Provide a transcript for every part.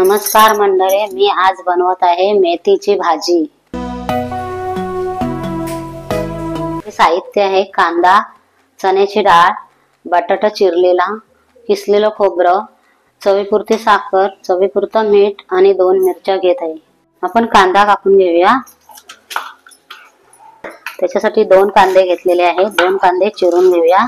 नमस्कार मंडळी, मी आज बनवत आहे मेथीची भाजी। साहित्य आहे कांदा, चण्याची डाळ, बटाटा चिरलेला, किसलेलं खोबरं, चवीपुरती साखर, चवीपुरतं मीठ आणि 2 मिरच्या घेत आहे। आपण कांदा कापून घेऊया। त्याच्यासाठी 2 कांदे घेतलेले आहेत। 2 कांदे चिरून घेऊया।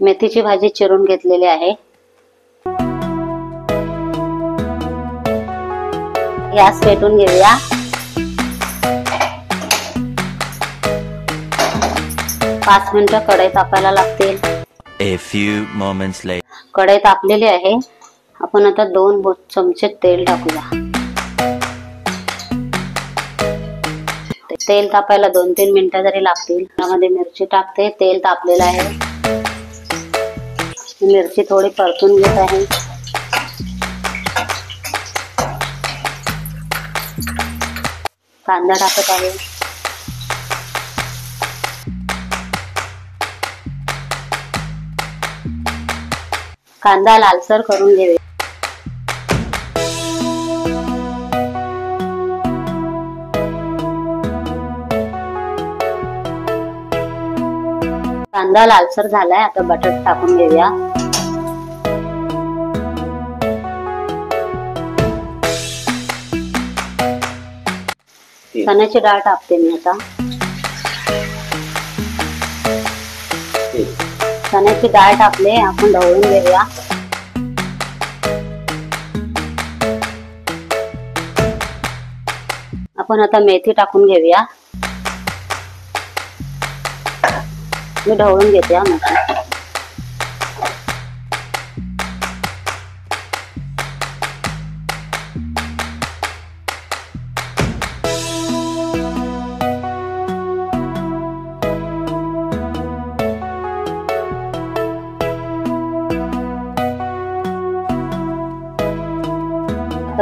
मेथीची भाजी चिरून घेतलेली आहे। गॅस पेटवून घेऊया। पाच मिनिटं कढई तापायला लागतील। A few moments later. कढई तापलेली आहे। आपण आता 2 चमचे तेल टाकूया। तेल तापायला 2-3 मिनिटं जरी लागतील। त्यामध्ये मिरची टाकते। तेल तापलेलं आहे। मिरची थोडी परतून घेत आहे। कांदा टाकत आहे। कांदा लालसर करून घेऊया। कांदा लालसर झालाय। आता बटाटा टाकून घेऊया। चण्याची डाळ टाकते मी आता। चण्याची डाळ टाकले। आपण ढवळून घेऊया। आपण आता मेथी टाकून घेऊया। मी ढवळून घेते मेथी।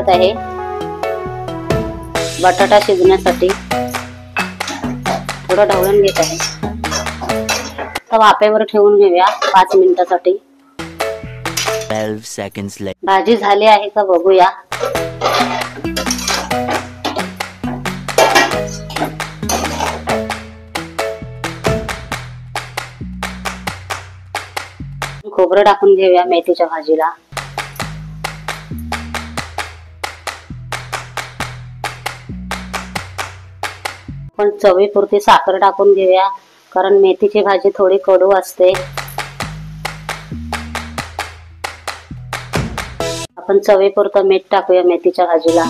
आहे बटाटा शिजण्यासाठी थोडं ढवळून घेत आहे। तर वाफेवर ठेवून घेऊया 5 मिनिटांसाठी। 12 seconds later. भाजी झाली आहे का बघूया। खोबरं टाकून घेऊया मेथीच्या भाजीला। पण चवीपुरती साखर टाकून घेऊया, कारण मेथीची भाजी थोडी कडू असते। आपण चवीपुरतं मीठ टाकूया मेथीच्या भाजीला।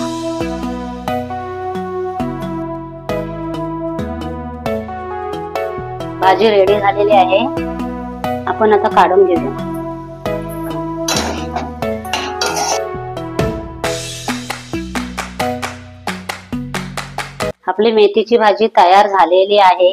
भाजी रेडी झालेली आहे। आपण आता काढून घेऊया। आपली मेथीची भाजी तयार झालेली आहे।